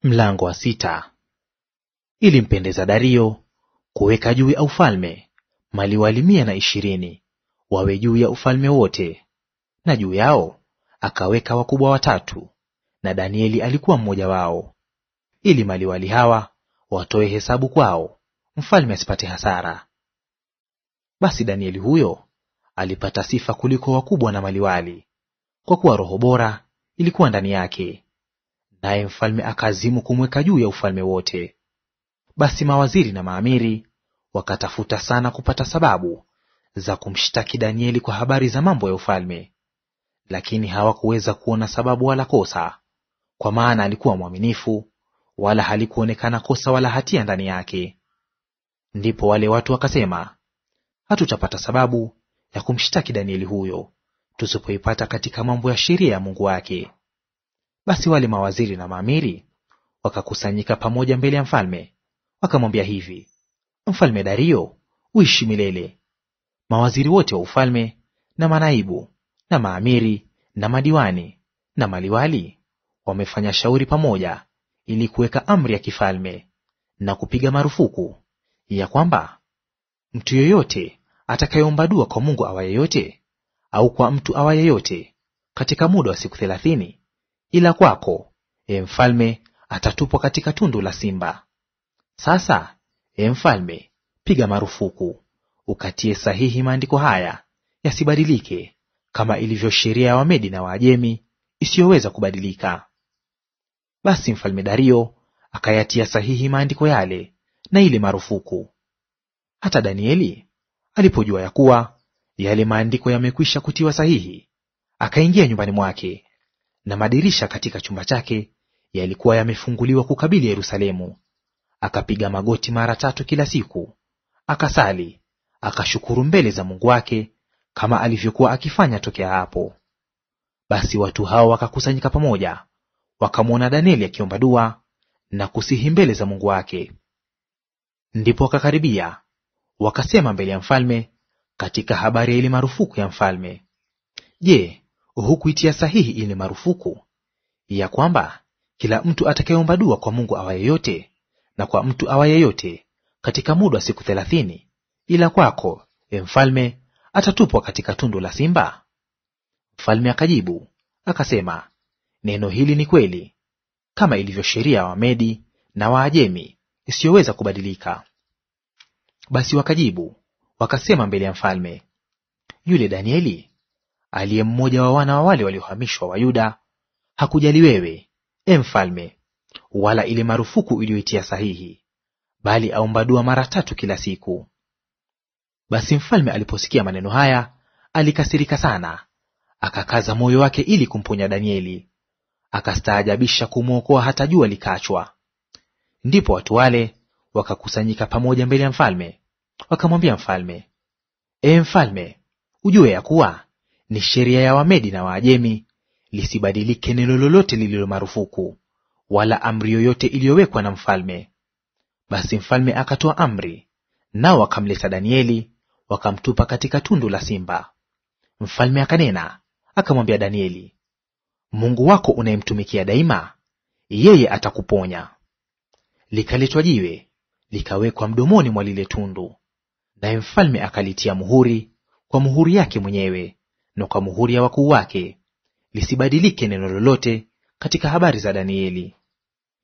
Mlango wa sita. Ilimpendeza Dario kuweka juu ya ufalme maliwali 120 wawe juu ya ufalme wote, na juu yao akaweka wakubwa 3, na Danieli alikuwa mmoja wao, ili maliwali hawa watoe hesabu kwao, mfalme asipate hasara. Basi Danieli huyo alipata sifa kuliko wakubwa na maliwali, kwa kuwa roho bora ilikuwa ndani yake, naye mfalme akazimu kumweka juu ya ufalme wote. Basi mawaziri na maamiri wakatafuta sana kupata sababu za kumshtaki Danieli kwa habari za mambo ya ufalme, lakini hawakuweza kuona sababu wala kosa, kwa maana alikuwa mwaminifu, wala halikuonekana kosa wala hatia ndani yake. Ndipo wale watu wakasema, hatutapata sababu ya kumshtaki Danieli huyo, tusipoipata katika mambo ya sheria ya Mungu wake. Basi wale mawaziri na maamiri wakakusanyika pamoja mbele ya mfalme, wakamwambia hivi: Mfalme Dario, uishi milele. Mawaziri wote wa ufalme na manaibu na maamiri na madiwani na maliwali wamefanya shauri pamoja ili kuweka amri ya kifalme na kupiga marufuku ya kwamba mtu yeyote atakayeomba dua kwa Mungu awaye yote au kwa mtu awaye yote katika muda wa siku 30, ila kwako, mfalme, atatupwa katika tundu la simba. Sasa, mfalme, piga marufuku, ukatie sahihi maandiko haya yasibadilike, kama ilivyo sheria ya Wamedi na Waajemi isiyoweza kubadilika. Basi mfalme Dario akayatia sahihi maandiko yale na ile marufuku. Hata Danieli alipojua ya kuwa yale maandiko yamekwisha kutiwa sahihi, akaingia nyumbani mwake, na madirisha katika chumba chake yalikuwa yamefunguliwa kukabili Yerusalemu. Akapiga magoti mara 3 kila siku, akasali, akashukuru mbele za Mungu wake, kama alivyokuwa akifanya tokea hapo. Basi watu hao wakakusanyika pamoja, wakamwona Danieli akiomba dua na kusihi mbele za Mungu wake. Ndipo wakakaribia, wakasema mbele ya mfalme katika habari ya ile marufuku ya mfalme, Je, hukuitia sahihi ile marufuku ya kwamba kila mtu atakayeomba dua kwa Mungu awaye yote na kwa mtu awaye yote katika muda wa siku 30, ila kwako, mfalme, atatupwa katika tundu la simba? Mfalme akajibu akasema, neno hili ni kweli, kama ilivyo sheria ya Wamedi na Waajemi isiyoweza kubadilika. Basi wakajibu wakasema mbele ya mfalme, yule Danieli aliye mmoja wa wana wa wale waliohamishwa wa Yuda hakujali wewe, mfalme, wala ile marufuku uliyoitia sahihi, bali aomba dua mara 3 kila siku. Basi mfalme aliposikia maneno haya alikasirika sana, akakaza moyo wake ili kumponya Danieli, akastaajabisha kumwokoa hata jua likachwa. Ndipo watu wale wakakusanyika pamoja mbele ya mfalme, wakamwambia mfalme, mfalme, ujue ya kuwa ni sheria ya Wamedi na Waajemi lisibadilike neno lolote lililo marufuku, wala amri yoyote iliyowekwa na mfalme. Basi mfalme akatoa amri, nao wakamleta Danieli, wakamtupa katika tundu la simba. Mfalme akanena akamwambia Danieli, Mungu wako unayemtumikia daima, yeye atakuponya. Likaletwa jiwe, likawekwa mdomoni mwa lile tundu, naye mfalme akalitia muhuri kwa muhuri yake mwenyewe na kwa muhuri ya wakuu wake, lisibadilike neno lolote katika habari za Danieli.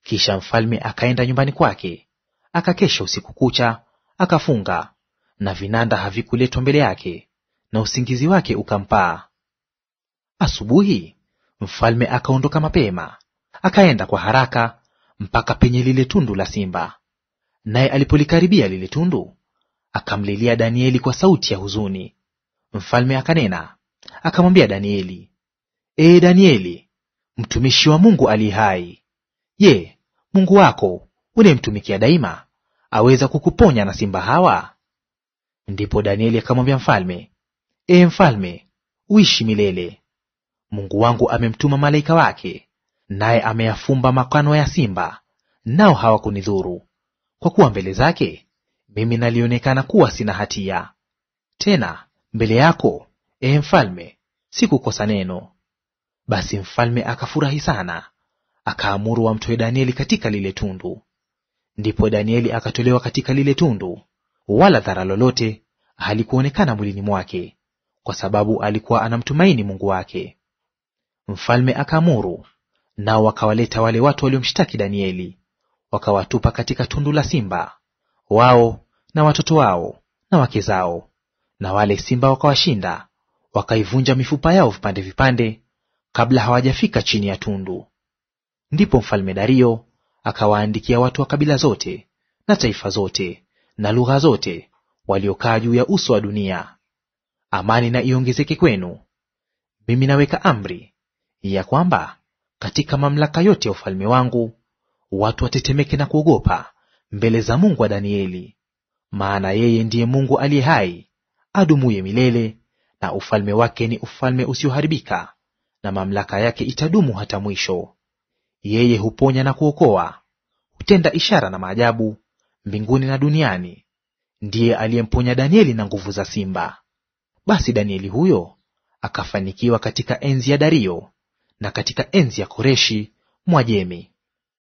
Kisha mfalme akaenda nyumbani kwake, akakesha usiku kucha, akafunga, na vinanda havikuletwa mbele yake, na usingizi wake ukampaa. Asubuhi mfalme akaondoka mapema, akaenda kwa haraka mpaka penye lile tundu la simba. Naye alipolikaribia lile tundu, akamlilia Danieli kwa sauti ya huzuni. Mfalme akanena akamwambia Danieli, Danieli, mtumishi wa Mungu aliye hai, je, Mungu wako unayemtumikia daima aweza kukuponya na simba hawa? Ndipo Danieli akamwambia mfalme, mfalme, uishi milele. Mungu wangu amemtuma malaika wake, naye ameyafumba makano ya simba, nao hawakunidhuru, kwa kuwa mbele zake mimi nalionekana kuwa sina hatia. Tena mbele yako, mfalme, sikukosa neno. Basi mfalme akafurahi sana, akaamuru wamtoe Danieli katika lile tundu. Ndipo Danieli akatolewa katika lile tundu, wala dhara lolote halikuonekana mwilini mwake, kwa sababu alikuwa anamtumaini Mungu wake. Mfalme akaamuru, nao wakawaleta wale watu waliomshtaki Danieli, wakawatupa katika tundu la simba, wao na watoto wao na wake zao. Na wale simba wakawashinda, wakaivunja mifupa yao vipande vipande, kabla hawajafika chini ya tundu. Ndipo mfalme Dario akawaandikia watu wa kabila zote na taifa zote na lugha zote waliokaa juu ya uso wa dunia: amani na iongezeke kwenu. Mimi naweka amri ya kwamba katika mamlaka yote ya ufalme wangu watu watetemeke na kuogopa mbele za Mungu wa Danieli, maana yeye ndiye Mungu aliye hai, adumuye milele, na ufalme wake ni ufalme usioharibika, na mamlaka yake itadumu hata mwisho. Yeye huponya na kuokoa, hutenda ishara na maajabu mbinguni na duniani. Ndiye aliyemponya Danieli na nguvu za simba. Basi Danieli huyo akafanikiwa katika enzi ya Dario na katika enzi ya Koreshi Mwajemi.